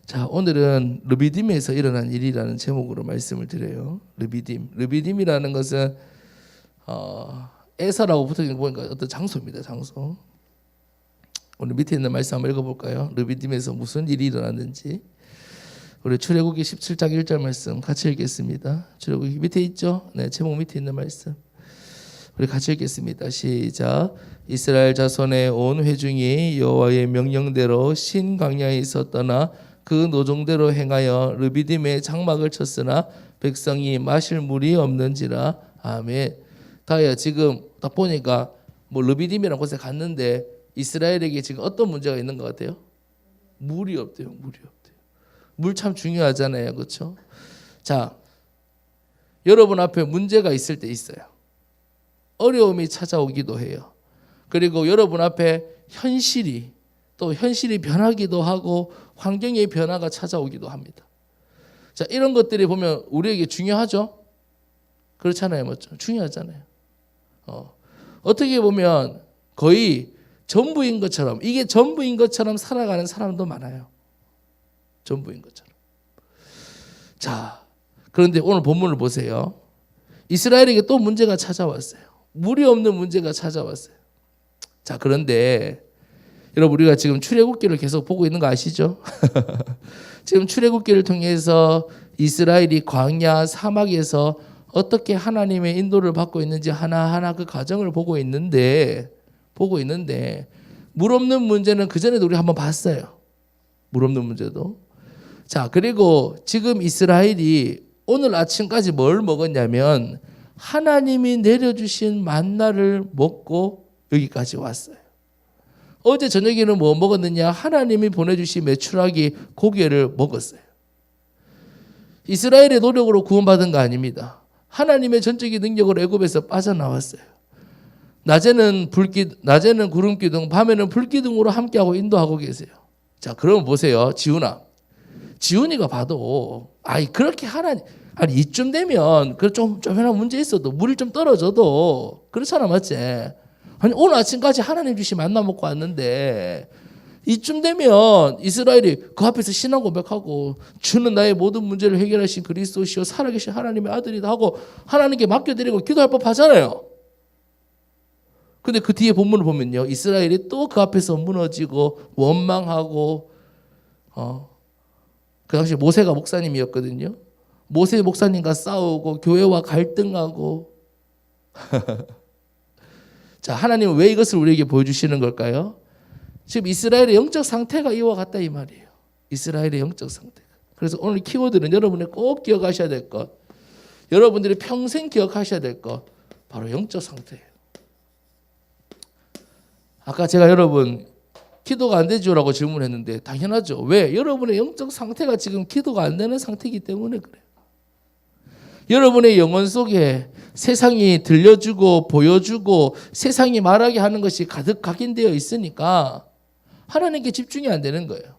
자, 오늘은 르비딤에서 일어난 일이라는 제목으로 말씀을 드려요. 르비딤이라는 것은 에서라고 붙어있는 거 보니까 어떤 장소입니다. 장소. 오늘 밑에 있는 말씀 한번 읽어볼까요? 르비딤에서 무슨 일이 일어났는지. 우리 출애굽기 17장 1절 말씀 같이 읽겠습니다. 출애굽기 밑에 있죠? 네, 제목 밑에 있는 말씀. 우리 같이 읽겠습니다. 시작. 이스라엘 자손의 온 회중이 여호와의 명령대로 신 광야에서 떠나 그 노종대로 행하여 르비딤에 장막을 쳤으나 백성이 마실 물이 없는지라. 아멘. 다야, 지금 딱 보니까 뭐 르비딤이라는 곳에 갔는데 이스라엘에게 지금 어떤 문제가 있는 것 같아요? 물이 없대요. 물이 없대요. 물 참 중요하잖아요, 그렇죠? 자, 여러분 앞에 문제가 있을 때 있어요. 어려움이 찾아오기도 해요. 그리고 여러분 앞에 현실이 변하기도 하고 환경의 변화가 찾아오기도 합니다. 자, 이런 것들이 보면 우리에게 중요하죠? 그렇잖아요, 맞죠? 중요하잖아요. 어떻게 보면 거의 전부인 것처럼, 이게 전부인 것처럼 살아가는 사람도 많아요. 전부인 것처럼. 자, 그런데 오늘 본문을 보세요. 이스라엘에게 또 문제가 찾아왔어요. 물이 없는 문제가 찾아왔어요. 자, 그런데 여러분, 우리가 지금 출애굽기를 계속 보고 있는 거 아시죠? 지금 출애굽기를 통해서 이스라엘이 광야 사막에서 어떻게 하나님의 인도를 받고 있는지 하나하나 그 과정을 보고 있는데 물 없는 문제는 그전에도 우리 한번 봤어요. 물 없는 문제도. 자, 그리고 지금 이스라엘이 오늘 아침까지 뭘 먹었냐면 하나님이 내려주신 만나를 먹고 여기까지 왔어요. 어제 저녁에는 뭐 먹었느냐? 하나님이 보내주신 메추라기 고기를 먹었어요. 이스라엘의 노력으로 구원받은 거 아닙니다. 하나님의 전적인 능력으로 애굽에서 빠져나왔어요. 낮에는 구름 기둥, 밤에는 불 기둥으로 함께하고 인도하고 계세요. 자, 그러면 보세요, 지훈이가 봐도 그렇게 이쯤 되면 좀 하나 문제 있어도 물이 좀 떨어져도 그렇잖아, 맞지? 오늘 아침까지 하나님 주신 만나 먹고 왔는데 이쯤 되면 이스라엘이 그 앞에서 신앙 고백하고 주는 나의 모든 문제를 해결하신 그리스도시요 살아계신 하나님의 아들이다 하고 하나님께 맡겨드리고 기도할 법하잖아요. 근데 그 뒤에 본문을 보면요, 이스라엘이 또 그 앞에서 무너지고 원망하고 그 당시 모세가 목사님이었거든요. 모세 목사님과 싸우고 교회와 갈등하고 자, 하나님은 왜 이것을 우리에게 보여주시는 걸까요? 지금 이스라엘의 영적 상태가 이와 같다 이 말이에요. 이스라엘의 영적 상태가. 그래서 오늘 키워드는 여러분이 꼭 기억하셔야 될 것, 여러분들이 평생 기억하셔야 될 것, 바로 영적 상태예요. 아까 제가 여러분 기도가 안 되죠라고 질문했는데 당연하죠. 왜? 여러분의 영적 상태가 지금 기도가 안 되는 상태이기 때문에 그래요. 여러분의 영혼 속에 세상이 들려주고 보여주고 세상이 말하게 하는 것이 가득 각인되어 있으니까 하나님께 집중이 안 되는 거예요.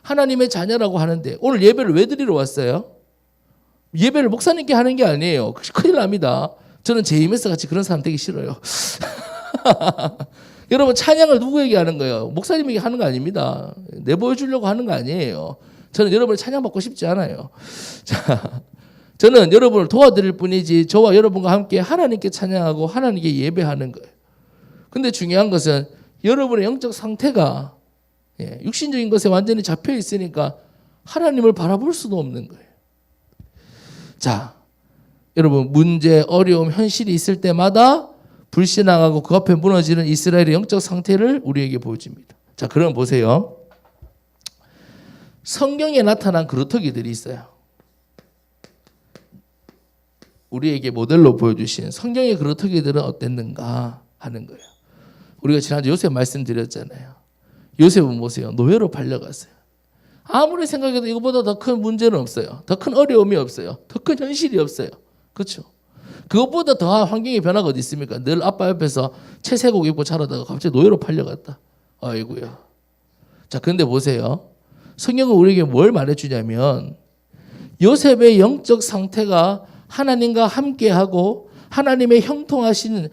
하나님의 자녀라고 하는데 오늘 예배를 왜 드리러 왔어요? 예배를 목사님께 하는 게 아니에요. 큰일 납니다. 저는 제이메스 같이 그런 사람 되기 싫어요. 여러분, 찬양을 누구에게 하는 거예요? 목사님에게 하는 거 아닙니다. 내보여주려고 하는 거 아니에요. 저는 여러분을 찬양받고 싶지 않아요. 자, 저는 여러분을 도와드릴 뿐이지 저와 여러분과 함께 하나님께 찬양하고 하나님께 예배하는 거예요. 근데 중요한 것은 여러분의 영적 상태가 육신적인 것에 완전히 잡혀 있으니까 하나님을 바라볼 수도 없는 거예요. 자, 여러분, 문제, 어려움, 현실이 있을 때마다 불신앙하고 그 앞에 무너지는 이스라엘의 영적 상태를 우리에게 보여줍니다. 자, 그럼 보세요. 성경에 나타난 그루터기들이 있어요. 우리에게 모델로 보여주신 성경의 그루터기들은 어땠는가 하는 거예요. 우리가 지난주 요셉 말씀드렸잖아요. 요셉은 보세요. 노예로 팔려갔어요. 아무리 생각해도 이거보다 더 큰 문제는 없어요. 더 큰 어려움이 없어요. 더 큰 현실이 없어요. 그렇죠? 그것보다 더한 환경의 변화가 어디 있습니까? 늘 아빠 옆에서 채색옷 입고 자라다가 갑자기 노예로 팔려갔다. 아이고야. 자, 그런데 보세요. 성경은 우리에게 뭘 말해주냐면 요셉의 영적 상태가 하나님과 함께하고 하나님의 형통하심을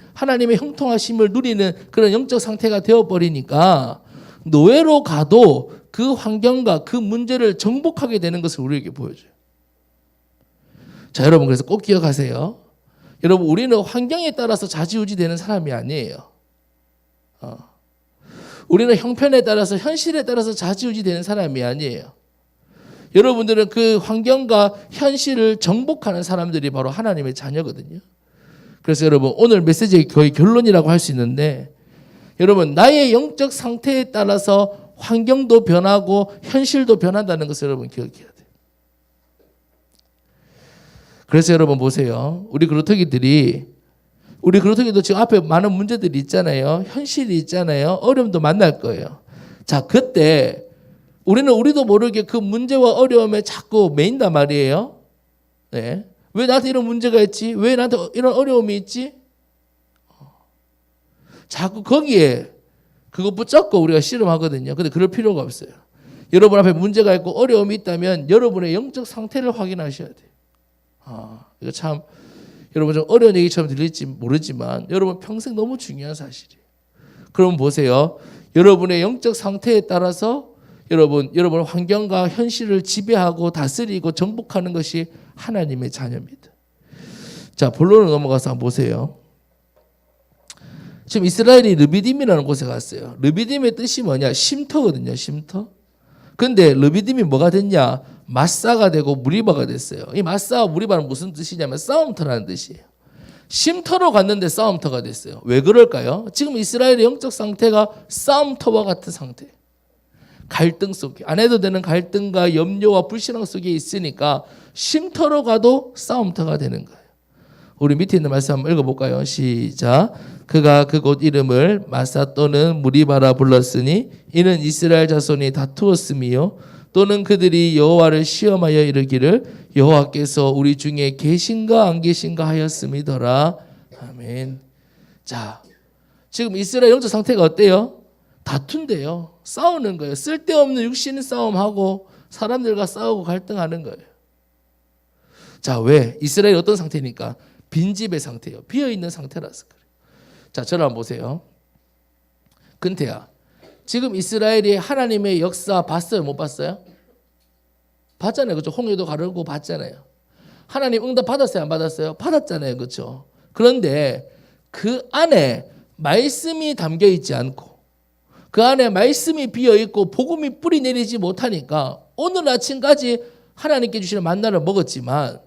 누리는 그런 영적 상태가 되어버리니까 노예로 가도 그 환경과 그 문제를 정복하게 되는 것을 우리에게 보여줘요. 자, 여러분 그래서 꼭 기억하세요. 여러분 우리는 환경에 따라서 좌지우지 되는 사람이 아니에요. 우리는 형편에 따라서 현실에 따라서 좌지우지 되는 사람이 아니에요. 여러분들은 그 환경과 현실을 정복하는 사람들이 바로 하나님의 자녀거든요. 그래서 여러분 오늘 메시지의 거의 결론이라고 할 수 있는데 여러분 나의 영적 상태에 따라서 환경도 변하고 현실도 변한다는 것을 여러분 기억해야 돼요. 그래서 여러분 보세요. 우리 그루터기도 지금 앞에 많은 문제들이 있잖아요. 현실이 있잖아요. 어려움도 만날 거예요. 자, 그때 우리도 모르게 그 문제와 어려움에 자꾸 매인단 말이에요. 네. 왜 나한테 이런 문제가 있지? 왜 나한테 이런 어려움이 있지? 자꾸 거기에 그거 붙잡고 우리가 씨름하거든요. 근데 그럴 필요가 없어요. 여러분 앞에 문제가 있고 어려움이 있다면 여러분의 영적 상태를 확인하셔야 돼요. 이거 참 여러분 좀 어려운 얘기처럼 들릴지 모르지만 여러분 평생 너무 중요한 사실이에요. 그럼 보세요. 여러분의 영적 상태에 따라서 여러분 환경과 현실을 지배하고 다스리고 정복하는 것이 하나님의 자녀입니다. 자, 본론으로 넘어가서 한번 보세요. 지금 이스라엘이 르비딤이라는 곳에 갔어요. 르비딤의 뜻이 뭐냐? 쉼터거든요. 쉼터. 근데 르비딤이 뭐가 됐냐? 마사가 되고 무리바가 됐어요. 이 마사와 무리바는 무슨 뜻이냐면 싸움터라는 뜻이에요. 쉼터로 갔는데 싸움터가 됐어요. 왜 그럴까요? 지금 이스라엘의 영적 상태가 싸움터와 같은 상태. 갈등 속에, 안 해도 되는 갈등과 염려와 불신앙 속에 있으니까 쉼터로 가도 싸움터가 되는 거예요. 우리 밑에 있는 말씀 한번 읽어볼까요? 시작. 그가 그곳 이름을 마사 또는 무리바라 불렀으니 이는 이스라엘 자손이 다투었음이요 또는 그들이 여호와를 시험하여 이르기를 여호와께서 우리 중에 계신가 안 계신가 하였음이더라. 아멘. 자, 지금 이스라엘 영적 상태가 어때요? 다툰대요. 싸우는 거예요. 쓸데없는 육신 싸움하고 사람들과 싸우고 갈등하는 거예요. 자, 왜? 이스라엘이 어떤 상태니까? 빈집의 상태예요. 비어있는 상태라서 그래요. 자, 저를 한번 보세요. 근태야, 지금 이스라엘이 하나님의 역사 봤어요? 못 봤어요? 봤잖아요. 그렇죠? 홍해도 가르고 봤잖아요. 하나님 응답 받았어요? 안 받았어요? 받았잖아요. 그렇죠? 그런데 그 안에 말씀이 담겨 있지 않고 그 안에 말씀이 비어 있고 복음이 뿌리 내리지 못하니까 오늘 아침까지 하나님께 주시는 만나를 먹었지만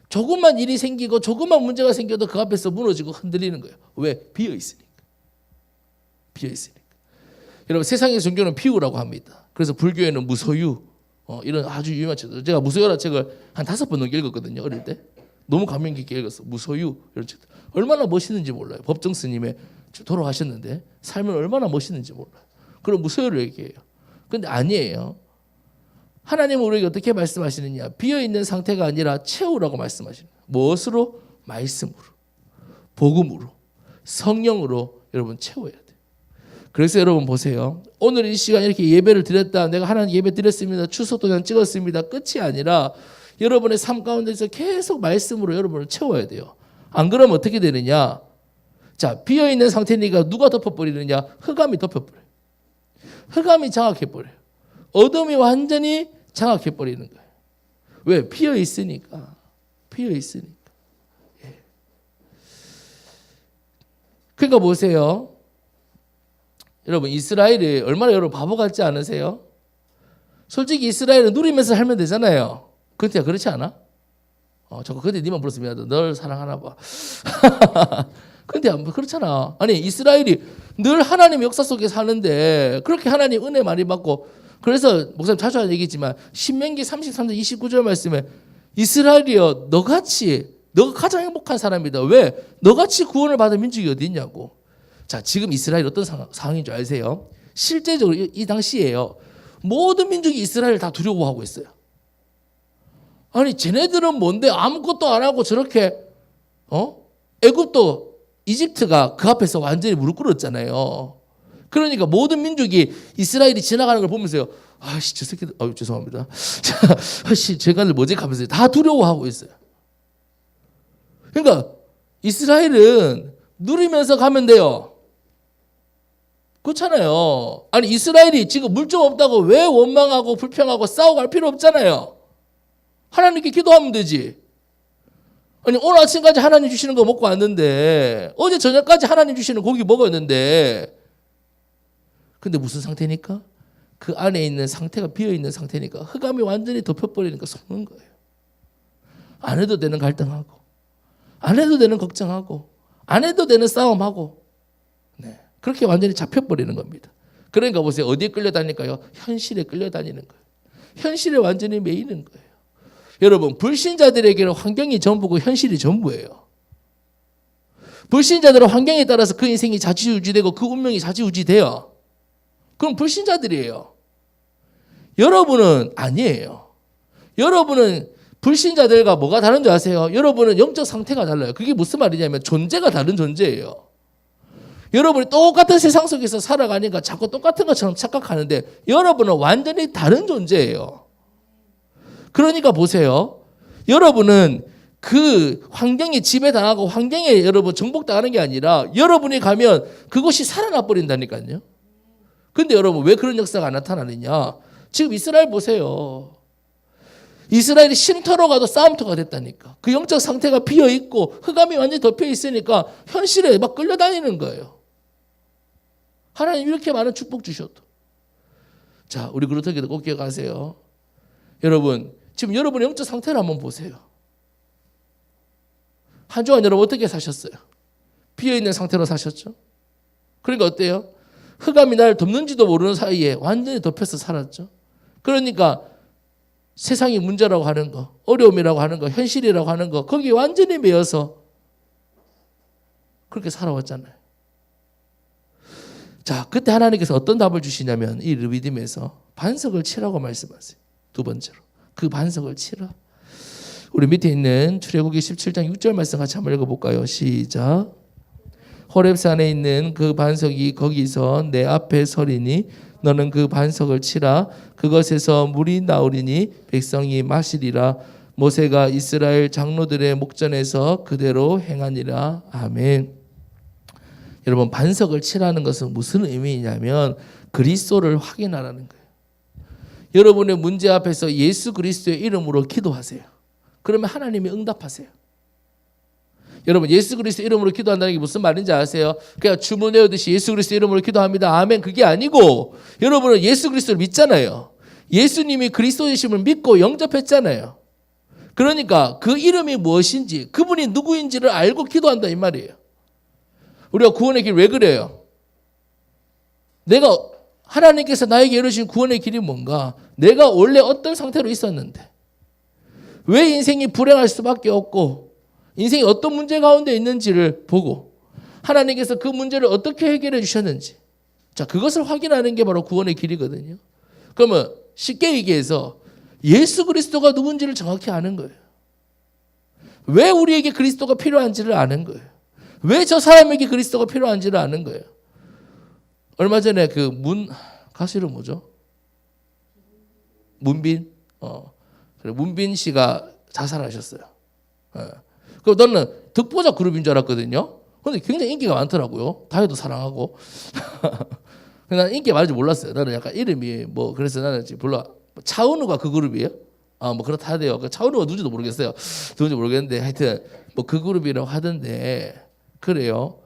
조금만 일이 생기고 조금만 문제가 생겨도 그 앞에서 무너지고 흔들리는 거예요. 왜? 비어 있으니까. 비어 있으니까. 여러분 세상의 종교는 비유라고 합니다. 그래서 불교에는 무소유 이런 아주 유명한 책. 제가 무소유라는 책을 한 5번 넘게 읽었거든요. 어릴 때. 너무 감명 깊게 읽었어. 무소유 이런 책. 얼마나 멋있는지 몰라요. 법정 스님의 돌아가셨는데 삶은 얼마나 멋있는지 몰라요. 그럼 무소유를 얘기해요. 근데 아니에요. 하나님은 우리에게 어떻게 말씀하시느냐? 비어있는 상태가 아니라 채우라고 말씀하시는 거예요. 무엇으로? 말씀으로, 복음으로, 성령으로 여러분 채워야 돼요. 그래서 여러분 보세요. 오늘 이 시간 이렇게 예배를 드렸다. 내가 하나님 예배 드렸습니다. 추석도 그냥 찍었습니다. 끝이 아니라 여러분의 삶 가운데서 계속 말씀으로 여러분을 채워야 돼요. 안 그러면 어떻게 되느냐? 자, 비어있는 상태니까 누가 덮어버리느냐? 흑암이 덮어버려요. 흑암이 장악해버려요. 어둠이 완전히 장악해버리는 거예요. 왜? 비어 있으니까. 비어 있으니까. 예. 그러니까 보세요. 여러분 이스라엘이 얼마나 여러분 바보 같지 않으세요? 솔직히 이스라엘은 누리면서 살면 되잖아요. 그때 그렇지 않아? 저거 그때 니만 불렀으면 널 사랑하나 봐. 근데 그렇잖아. 아니 이스라엘이 늘 하나님 역사 속에 사는데 그렇게 하나님 은혜 많이 받고 그래서 목사님 자주 하는 얘기지만 신명기 33장 29절 말씀에 이스라엘이여 너가 가장 행복한 사람이다. 왜? 너같이 구원을 받은 민족이 어디 있냐고. 자, 지금 이스라엘이 어떤 상황인 줄 아세요? 실제적으로 이 당시에요. 모든 민족이 이스라엘을 다 두려워하고 있어요. 아니 쟤네들은 뭔데 아무것도 안 하고 저렇게 애굽도 이집트가 그 앞에서 완전히 무릎 꿇었잖아요. 그러니까 모든 민족이 이스라엘이 지나가는 걸 보면서요. 아씨 저 새끼들 죄송합니다. 제가들 뭐지 하면서 다 두려워하고 있어요. 그러니까 이스라엘은 누리면서 가면 돼요. 그렇잖아요. 아니 이스라엘이 지금 물 좀 없다고 왜 원망하고 불평하고 싸우고 할 필요 없잖아요. 하나님께 기도하면 되지. 아니 오늘 아침까지 하나님 주시는 거 먹고 왔는데 어제 저녁까지 하나님 주시는 고기 먹었는데 근데 무슨 상태니까? 그 안에 있는 상태가 비어있는 상태니까 흑암이 완전히 덮여버리니까 속는 거예요. 안 해도 되는 갈등하고 안 해도 되는 걱정하고 안 해도 되는 싸움하고 네. 그렇게 완전히 잡혀버리는 겁니다. 그러니까 보세요. 어디에 끌려다니까요? 현실에 끌려다니는 거예요. 현실에 완전히 매이는 거예요. 여러분 불신자들에게는 환경이 전부고 현실이 전부예요. 불신자들은 환경에 따라서 그 인생이 좌지우지되고 그 운명이 좌지우지돼요. 그럼 불신자들이에요. 여러분은 아니에요. 여러분은 불신자들과 뭐가 다른 줄 아세요? 여러분은 영적 상태가 달라요. 그게 무슨 말이냐면 존재가 다른 존재예요. 여러분이 똑같은 세상 속에서 살아가니까 자꾸 똑같은 것처럼 착각하는데 여러분은 완전히 다른 존재예요. 그러니까 보세요. 여러분은 그 환경에 지배당하고 환경에 여러분 정복당하는 게 아니라 여러분이 가면 그것이 살아나 버린다니까요. 근데 여러분 왜 그런 역사가 안 나타나느냐? 지금 이스라엘 보세요. 이스라엘이 쉼터로 가도 싸움터가 됐다니까. 그 영적 상태가 비어있고 흑암이 완전히 덮여있으니까 현실에 막 끌려다니는 거예요. 하나님 이렇게 많은 축복 주셔도. 자, 우리 그렇다기도 꼭 기억하세요. 여러분 지금 여러분의 영적 상태를 한번 보세요. 한 주간 여러분 어떻게 사셨어요? 비어있는 상태로 사셨죠? 그러니까 어때요? 흑암이 나를 덮는지도 모르는 사이에 완전히 덮여서 살았죠. 그러니까 세상이 문제라고 하는 거, 어려움이라고 하는 거, 현실이라고 하는 거 거기에 완전히 매여서 그렇게 살아왔잖아요. 자, 그때 하나님께서 어떤 답을 주시냐면 이 르비딤에서 반석을 치라고 말씀하세요. 두 번째로 그 반석을 치라. 우리 밑에 있는 출애굽기 17장 6절 말씀 같이 한번 읽어볼까요? 시작. 호렙산에 있는 그 반석이 거기서 내 앞에 서리니 너는 그 반석을 치라. 그것에서 물이 나오리니 백성이 마시리라. 모세가 이스라엘 장로들의 목전에서 그대로 행하니라. 아멘. 여러분 반석을 치라는 것은 무슨 의미냐면 그리스도를 확인하라는 거예요. 여러분의 문제 앞에서 예수 그리스도의 이름으로 기도하세요. 그러면 하나님이 응답하세요. 여러분 예수 그리스도 이름으로 기도한다는 게 무슨 말인지 아세요? 그냥 주문 외우듯이 예수 그리스도 이름으로 기도합니다. 아멘. 그게 아니고 여러분은 예수 그리스도를 믿잖아요. 예수님이 그리스도이심을 믿고 영접했잖아요. 그러니까 그 이름이 무엇인지 그분이 누구인지를 알고 기도한다 이 말이에요. 우리가 구원의 길 왜 그래요? 내가 하나님께서 나에게 이루신 구원의 길이 뭔가? 내가 원래 어떤 상태로 있었는데 왜 인생이 불행할 수밖에 없고 인생이 어떤 문제 가운데 있는지를 보고 하나님께서 그 문제를 어떻게 해결해 주셨는지 자 그것을 확인하는 게 바로 구원의 길이거든요. 그러면 쉽게 얘기해서 예수 그리스도가 누군지를 정확히 아는 거예요. 왜 우리에게 그리스도가 필요한지를 아는 거예요. 왜 저 사람에게 그리스도가 필요한지를 아는 거예요. 얼마 전에 그 가수 이름 뭐죠? 문빈 문빈 씨가 자살하셨어요. 그럼 너는 득보자 그룹인 줄 알았거든요. 근데 굉장히 인기가 많더라고요. 다혜도 사랑하고. 난 인기 많을 줄 몰랐어요. 나는 약간 이름이 뭐 그래서 나는 지금 불러 차은우가 그 그룹이에요. 뭐 그렇다 하대요. 차은우가 누군지도 모르겠어요. 누군지 모르겠는데 하여튼 뭐 그 그룹이라고 하던데 그래요.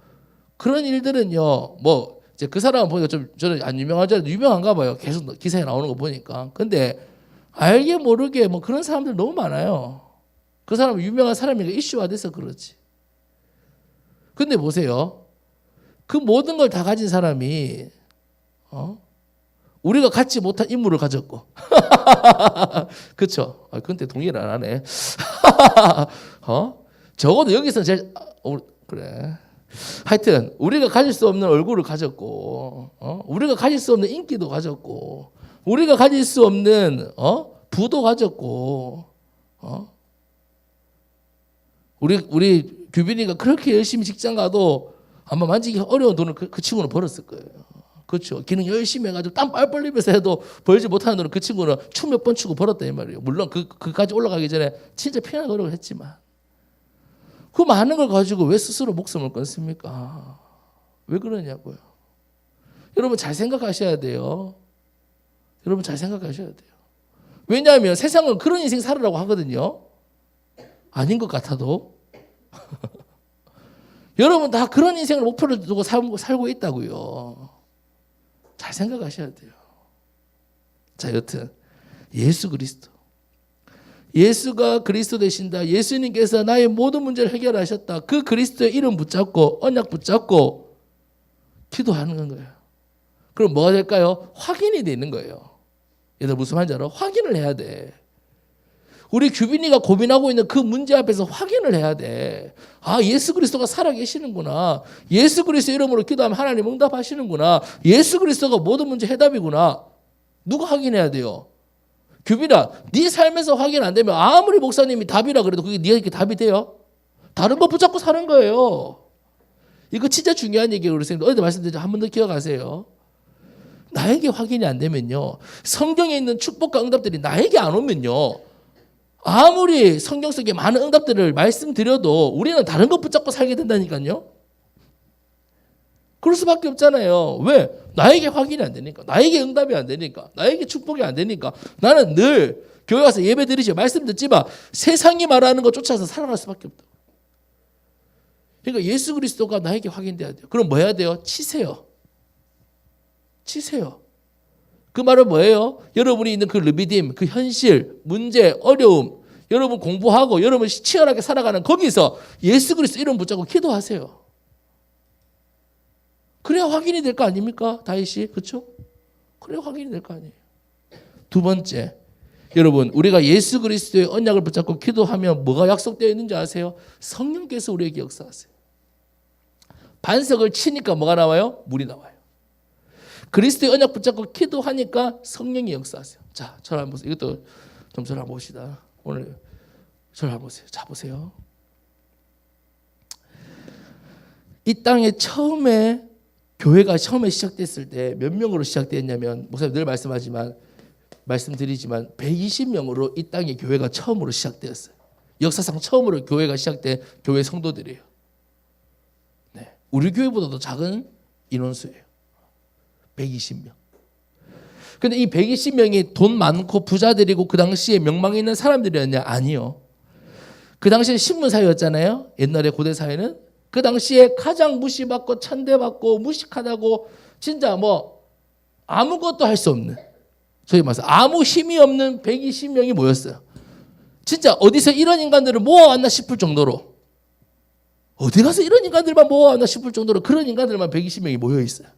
그런 일들은요. 뭐 이제 그 사람 보니까 좀 저는 안 유명하잖아요. 유명한가 봐요. 계속 기사에 나오는 거 보니까. 근데 알게 모르게 뭐 그런 사람들 너무 많아요. 그 사람은 유명한 사람이니까 이슈화 돼서 그렇지. 근데 보세요. 그 모든 걸 다 가진 사람이 우리가 갖지 못한 인물을 가졌고 그렇죠. 근데 동의를 안 하네. 적어도 여기서 제일 그래. 하여튼 우리가 가질 수 없는 얼굴을 가졌고 우리가 가질 수 없는 인기도 가졌고 우리가 가질 수 없는 부도 가졌고 우리 규빈이가 그렇게 열심히 직장 가도 아마 만지기 어려운 돈을 그 친구는 벌었을 거예요. 그렇죠. 기능 열심히 해가지고 땀 빨빨 흘리면서 해도 벌지 못하는 돈을 그 친구는 춤 몇 번 추고 벌었다 이 말이에요. 물론 그까지 올라가기 전에 진짜 피나는 노력을 했지만 그 많은 걸 가지고 왜 스스로 목숨을 끊습니까? 왜 그러냐고요. 여러분 잘 생각하셔야 돼요. 여러분 잘 생각하셔야 돼요. 왜냐하면 세상은 그런 인생 살으라고 하거든요. 아닌 것 같아도. 여러분 다 그런 인생을 목표를 두고 살고 있다고요. 잘 생각하셔야 돼요. 자, 여튼 예수 그리스도. 예수가 그리스도 되신다. 예수님께서 나의 모든 문제를 해결하셨다. 그 그리스도의 이름 붙잡고 언약 붙잡고 기도하는 거예요. 그럼 뭐가 될까요? 확인이 되는 거예요. 얘들 무슨 말인지 알아? 확인을 해야 돼. 우리 규빈이가 고민하고 있는 그 문제 앞에서 확인을 해야 돼. 아, 예수 그리스도가 살아계시는구나. 예수 그리스도 이름으로 기도하면 하나님 응답하시는구나. 예수 그리스도가 모든 문제 해답이구나. 누가 확인해야 돼요? 규빈아, 네 삶에서 확인 안 되면 아무리 목사님이 답이라 그래도 그게 네가 이렇게 답이 돼요? 다른 거 붙잡고 사는 거예요. 이거 진짜 중요한 얘기예요. 우리 선생님 어디다 말씀드렸죠? 한 번 더 기억하세요. 나에게 확인이 안 되면요, 성경에 있는 축복과 응답들이 나에게 안 오면요, 아무리 성경 속에 많은 응답들을 말씀드려도 우리는 다른 것 붙잡고 살게 된다니까요. 그럴 수밖에 없잖아요. 왜? 나에게 확인이 안 되니까, 나에게 응답이 안 되니까, 나에게 축복이 안 되니까. 나는 늘 교회 가서 예배 드리지, 말씀 듣지 마, 세상이 말하는 것 쫓아서 살아갈 수밖에 없다. 그러니까 예수 그리스도가 나에게 확인돼야 돼요. 그럼 뭐 해야 돼요? 치세요. 치세요. 그 말은 뭐예요? 여러분이 있는 그 르비딤, 그 현실, 문제, 어려움, 여러분 공부하고 여러분 치열하게 살아가는 거기서 예수 그리스도 이름 붙잡고 기도하세요. 그래야 확인이 될 거 아닙니까? 다윗이. 그렇죠? 그래야 확인이 될 거 아니에요. 두 번째, 여러분 우리가 예수 그리스도의 언약을 붙잡고 기도하면 뭐가 약속되어 있는지 아세요? 성령께서 우리에게 역사하세요. 반석을 치니까 뭐가 나와요? 물이 나와요. 그리스도의 언약 붙잡고 기도하니까 성령이 역사하세요. 자, 저를 한번 보세요. 이것도 좀 저를 한번 봅시다. 오늘 저를 한번 보세요. 자, 보세요. 이 땅에 교회가 처음에 시작됐을 때 몇 명으로 시작됐냐면, 목사님 늘 말씀드리지만 120명으로 이 땅에 교회가 처음으로 시작되었어요. 역사상 처음으로 교회가 시작된 교회 성도들이에요. 네, 우리 교회보다도 작은 인원수예요. 120명. 근데 이 120명이 돈 많고 부자들이고 그 당시에 명망 있는 사람들이었냐? 아니요. 그 당시에 신문사회였잖아요. 옛날에 고대 사회는. 그 당시에 가장 무시받고 천대받고 무식하다고, 진짜 뭐 아무것도 할 수 없는, 저희 말해서 아무 힘이 없는 120명이 모였어요. 진짜 어디서 이런 인간들을 모아왔나 싶을 정도로, 어디 가서 이런 인간들만 모아왔나 싶을 정도로 그런 인간들만 120명이 모여 있어요.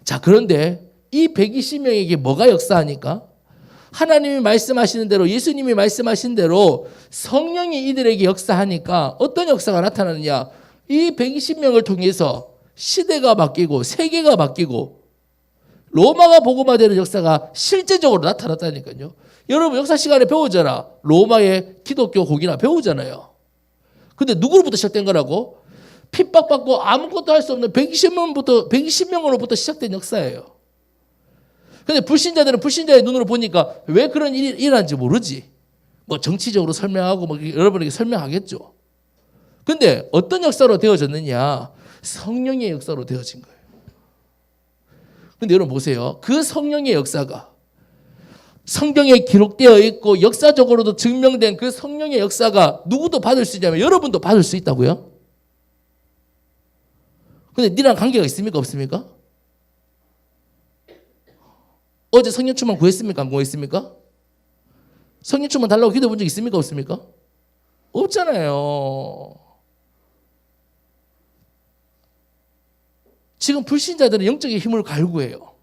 자, 그런데 이 120명에게 뭐가 역사하니까? 하나님이 말씀하시는 대로, 예수님이 말씀하신 대로 성령이 이들에게 역사하니까 어떤 역사가 나타나느냐? 이 120명을 통해서 시대가 바뀌고 세계가 바뀌고 로마가 복음화되는 역사가 실제적으로 나타났다니까요. 여러분 역사 시간에 배우잖아. 로마의 기독교 곡이나 배우잖아요. 근데 누구로부터 시작된 거라고? 핍박받고 아무것도 할 수 없는 120명으로부터 시작된 역사예요. 근데 불신자들은 불신자의 눈으로 보니까 왜 그런 일이 일어난지 모르지. 뭐 정치적으로 설명하고 뭐 여러분에게 설명하겠죠. 근데 어떤 역사로 되어졌느냐? 성령의 역사로 되어진 거예요. 근데 여러분 보세요. 그 성령의 역사가 성경에 기록되어 있고 역사적으로도 증명된 그 성령의 역사가 누구도 받을 수 있냐면 여러분도 받을 수 있다고요? 근데 니랑 관계가 있습니까? 없습니까? 어제 성령 충만 구했습니까? 안 구했습니까? 성령 충만 달라고 기도해 본 적 있습니까? 없습니까? 없잖아요. 지금 불신자들은 영적인 힘을 갈구해요.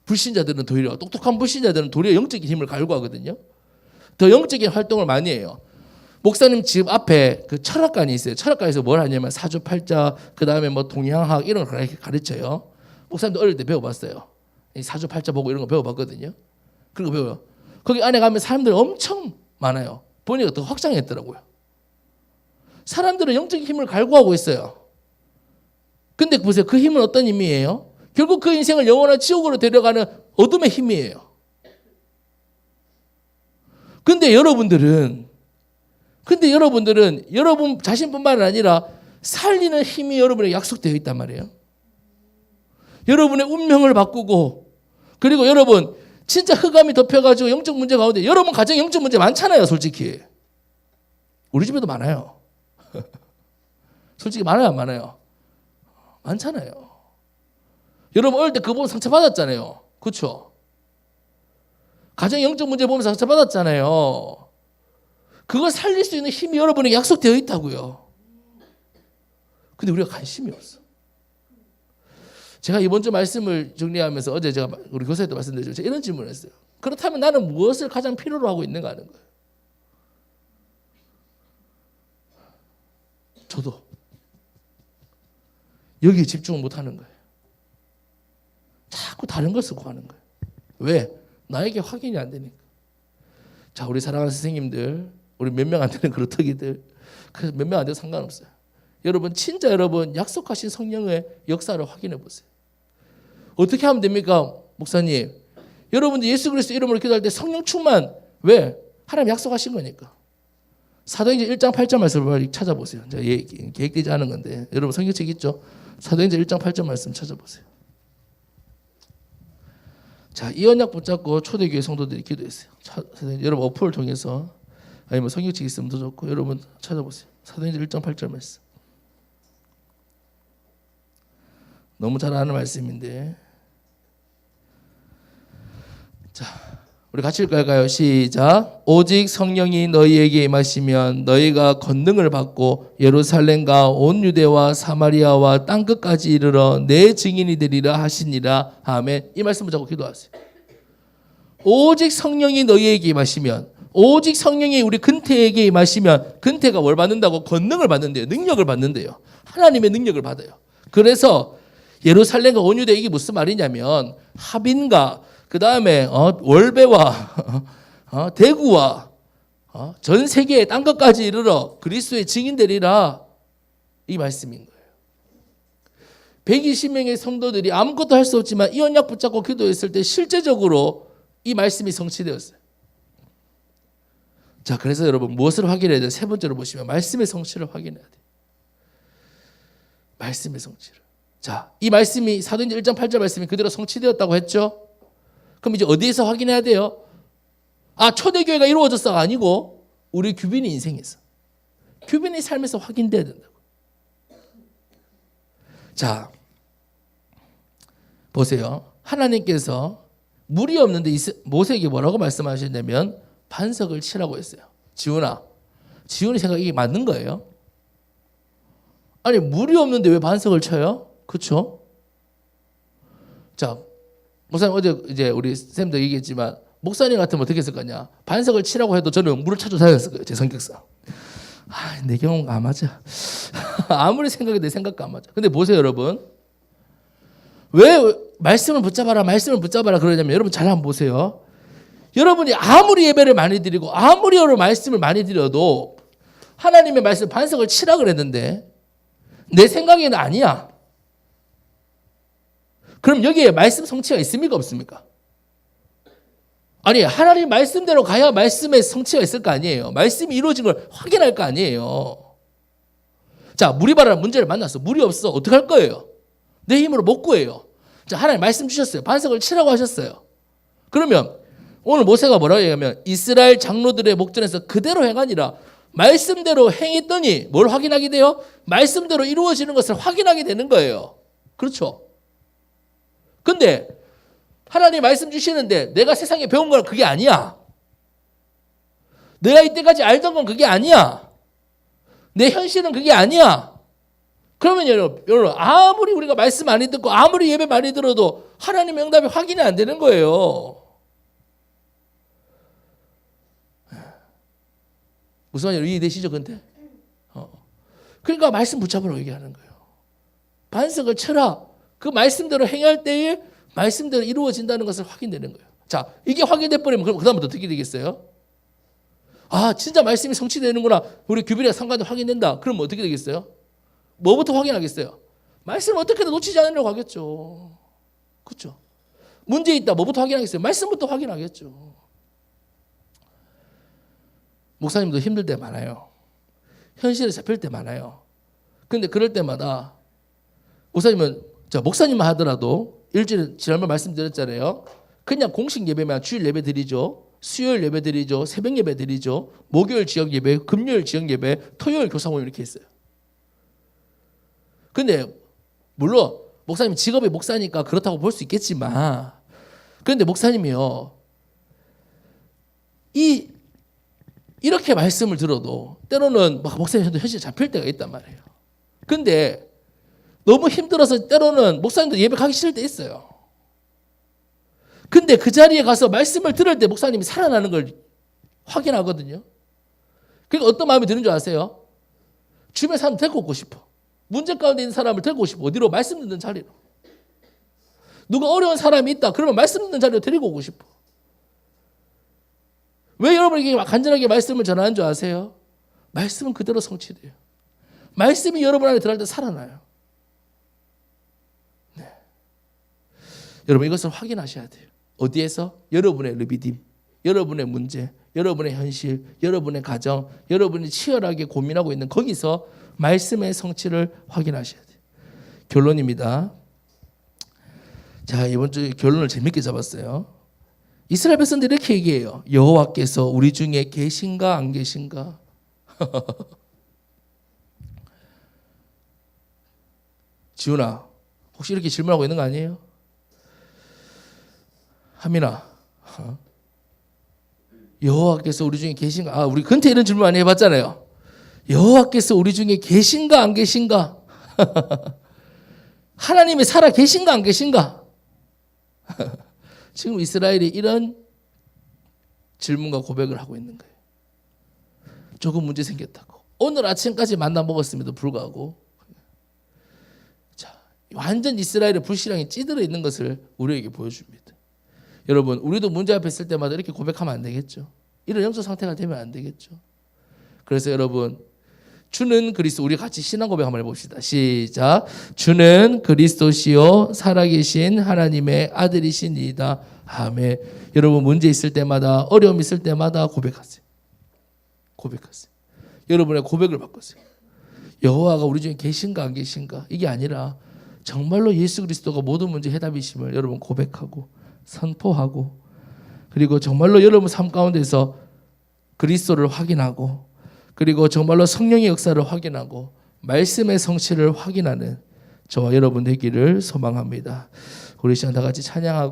불신자들은 도리어, 똑똑한 불신자들은 도리어 영적인 힘을 갈구하거든요. 더 영적인 활동을 많이 해요. 목사님 집 앞에 그 철학관이 있어요. 철학관에서 뭘 하냐면 사주팔자, 그 다음에 뭐 동양학 이런 걸 가르쳐요. 목사님도 어릴 때 배워봤어요. 사주팔자 보고 이런 거 배워봤거든요. 그런 거 배워요. 거기 안에 가면 사람들이 엄청 많아요. 보니까 더 확장했더라고요. 사람들은 영적인 힘을 갈구하고 있어요. 근데 보세요. 그 힘은 어떤 힘이에요? 결국 그 인생을 영원한 지옥으로 데려가는 어둠의 힘이에요. 근데 여러분들은 여러분 자신뿐만 아니라 살리는 힘이 여러분에게 약속되어 있단 말이에요. 여러분의 운명을 바꾸고, 그리고 여러분 진짜 흑암이 덮여가지고 영적 문제 가운데, 여러분 가정 영적 문제 많잖아요. 솔직히 우리 집에도 많아요. 솔직히 많아요, 안 많아요? 많잖아요. 여러분 어릴 때 그거 보면 상처받았잖아요. 그렇죠? 가정 영적 문제 보면서 상처받았잖아요. 그걸 살릴 수 있는 힘이 여러분에게 약속되어 있다고요. 근데 우리가 관심이 없어. 제가 이번 주 말씀을 정리하면서 어제 제가 우리 교사님도 말씀드렸죠. 제가 이런 질문을 했어요. 그렇다면 나는 무엇을 가장 필요로 하고 있는가 하는 거예요. 저도 여기에 집중을 못하는 거예요. 자꾸 다른 걸 쓰고 하는 거예요. 왜? 나에게 확인이 안 되니까. 자, 우리 사랑하는 선생님들, 우리 몇 명 안 되는 그루터기들, 그래서 몇 명 안 돼도 상관없어요. 여러분 진짜 여러분 약속하신 성령의 역사를 확인해 보세요. 어떻게 하면 됩니까, 목사님? 여러분들 예수 그리스도 이름으로 기도할 때 성령 충만, 왜? 하나님 약속하신 거니까. 사도행전 1장 8절 말씀을 빨리 찾아보세요. 제가 계획되지 않은 건데 여러분 성경책 있죠? 사도행전 1장 8절 말씀 찾아보세요. 자, 이 언약 붙잡고 초대교회 성도들이 기도했어요. 여러분 어플을 통해서, 아니면 성경책 있으면 더 좋고, 여러분 찾아보세요. 사도행전 1장 8절 말씀. 너무 잘 아는 말씀인데, 자, 우리 같이 읽을까요? 시작. 오직 성령이 너희에게 임하시면 너희가 권능을 받고 예루살렘과 온 유대와 사마리아와 땅끝까지 이르러 내 증인이 되리라 하시니라. 아멘. 이 말씀 붙잡고 기도하세요. 오직 성령이 너희에게 임하시면, 오직 성령이 우리 근태에게 임하시면, 근태가 뭘 받는다고? 권능을 받는데요. 능력을 받는데요. 하나님의 능력을 받아요. 그래서 예루살렘과 온 유대, 이게 무슨 말이냐면 하빈과 그 다음에 월배와 대구와 전 세계의 땅 끝까지 이르러 그리스도의 증인되리라, 이 말씀인 거예요. 120명의 성도들이 아무것도 할 수 없지만 이 언약 붙잡고 기도했을 때 실제적으로 이 말씀이 성취되었어요. 자, 그래서 여러분 무엇을 확인해야 돼요? 세 번째로 보시면 말씀의 성취를 확인해야 돼요. 말씀의 성취를. 자, 이 말씀이 사도행전 1장 8절 말씀이 그대로 성취되었다고 했죠? 그럼 이제 어디에서 확인해야 돼요? 아, 초대교회가 이루어졌어가 아니고 우리 규빈의 인생에서, 규빈의 삶에서 확인돼야 된다고. 자, 보세요. 하나님께서 물이 없는데 모세에게 뭐라고 말씀하셨냐면 반석을 치라고 했어요. 지훈이 생각 이게 맞는 거예요? 아니, 물이 없는데 왜 반석을 쳐요? 그렇죠? 자, 목사님 어제 이제 우리 쌤도 얘기했지만 목사님 같으면 어떻게 했을 거냐? 반석을 치라고 해도 저는 물을 찾아 다녔을 거예요. 제 성격상. 내 경우가 안 맞아. 아무리 생각해도 내 생각과 안 맞아. 근데 보세요, 여러분. 왜 말씀을 붙잡아라 그러냐면, 여러분 잘 한번 보세요. 여러분이 아무리 예배를 많이 드리고 아무리 여러 말씀을 많이 드려도 하나님의 말씀 반석을 치라 그랬는데 내 생각에는 아니야. 그럼 여기에 말씀 성취가 있습니까, 없습니까? 아니, 하나님 말씀대로 가야 말씀의 성취가 있을 거 아니에요. 말씀이 이루어진 걸 확인할 거 아니에요. 자, 물이 바라는 문제를 만났어. 물이 없어. 어떻게 할 거예요? 내 힘으로 못 구해요. 자, 하나님 말씀 주셨어요. 반석을 치라고 하셨어요. 그러면 오늘 모세가 뭐라고 얘기하면 이스라엘 장로들의 목전에서 그대로 행하니라. 말씀대로 행했더니 뭘 확인하게 돼요? 말씀대로 이루어지는 것을 확인하게 되는 거예요. 그렇죠? 근데 하나님 말씀 주시는데 내가 세상에 배운 건 그게 아니야. 내가 이때까지 알던 건 그게 아니야. 내 현실은 그게 아니야. 그러면 여러분 아무리 우리가 말씀 많이 듣고 아무리 예배 많이 들어도 하나님의 응답이 확인이 안 되는 거예요. 무슨 말인지 이해되시죠? 근데 그러니까 말씀 붙잡으라고 얘기하는 거예요. 반석을 쳐라. 그 말씀대로 행할 때에 말씀대로 이루어진다는 것을 확인되는 거예요. 자, 이게 확인돼 버리면 그럼 그다음부터 어떻게 되겠어요? 아, 진짜 말씀이 성취되는구나. 우리 규빈이가 상관도 확인된다. 그럼 어떻게 되겠어요? 뭐부터 확인하겠어요? 말씀을 어떻게든 놓치지 않으려고 하겠죠. 그렇죠? 문제 있다. 뭐부터 확인하겠어요? 말씀부터 확인하겠죠. 목사님도 힘들 때 많아요. 현실에 잡힐 때 많아요. 근데 그럴 때마다 목사님은 자, 목사님만 하더라도 일주일에 지난번 말씀드렸잖아요. 그냥 공식 예배만 주일 예배 드리죠. 수요일 예배 드리죠. 새벽 예배 드리죠. 목요일 지역 예배, 금요일 지역 예배, 토요일 교사 모임 이렇게 했어요. 근데 물론 목사님 직업이 목사니까 그렇다고 볼 수 있겠지만, 그런데 목사님이요, 이렇게 말씀을 들어도 때로는 막 목사님도 현실에 잡힐 때가 있단 말이에요. 근데 너무 힘들어서 때로는 목사님도 예배 가기 싫을 때 있어요. 근데 그 자리에 가서 말씀을 들을 때 목사님이 살아나는 걸 확인하거든요. 그러니까 어떤 마음이 드는 줄 아세요? 주변 사람 데리고 오고 싶어. 문제 가운데 있는 사람을 데리고 싶어. 어디로? 말씀 듣는 자리로. 누가 어려운 사람이 있다. 그러면 말씀 듣는 자리로 데리고 오고 싶어. 왜 여러분에게 간절하게 말씀을 전하는 줄 아세요? 말씀은 그대로 성취돼요. 말씀이 여러분 안에 들어갈 때 살아나요. 네. 여러분 이것을 확인하셔야 돼요. 어디에서? 여러분의 르비딤, 여러분의 문제, 여러분의 현실, 여러분의 가정, 여러분이 치열하게 고민하고 있는 거기서 말씀의 성취를 확인하셔야 돼요. 결론입니다. 자, 이번 주 결론을 재밌게 잡았어요. 이스라엘 백성들이 이렇게 얘기해요. 여호와께서 우리 중에 계신가 안 계신가? 지훈아, 혹시 이렇게 질문하고 있는 거 아니에요? 하민아, 여호와께서 우리 중에 계신가? 우리 근태 이런 질문 많이 해봤잖아요. 여호와께서 우리 중에 계신가 안 계신가? 하나님이 살아 계신가 안 계신가? 지금 이스라엘이 이런 질문과 고백을 하고 있는 거예요. 조금 문제 생겼다고. 오늘 아침까지 만나 먹었음에도 불구하고, 자, 완전 이스라엘의 불신앙이 찌들어 있는 것을 우리에게 보여줍니다. 여러분, 우리도 문제 앞에 있을 때마다 이렇게 고백하면 안 되겠죠. 이런 영적 상태가 되면 안 되겠죠. 그래서 여러분, 주는 그리스도, 우리 같이 신앙 고백 한번 해봅시다. 시작. 주는 그리스도시요 살아계신 하나님의 아들이시니이다. 아멘. 여러분 문제 있을 때마다, 어려움 있을 때마다 고백하세요. 고백하세요. 여러분의 고백을 바꾸세요. 여호와가 우리 중에 계신가 안 계신가? 이게 아니라 정말로 예수 그리스도가 모든 문제 해답이심을 여러분 고백하고 선포하고, 그리고 정말로 여러분 삶 가운데서 그리스도를 확인하고, 그리고 정말로 성령의 역사를 확인하고 말씀의 성취를 확인하는 저와 여러분 되기를 소망합니다. 우리 시간 다 같이 찬양하고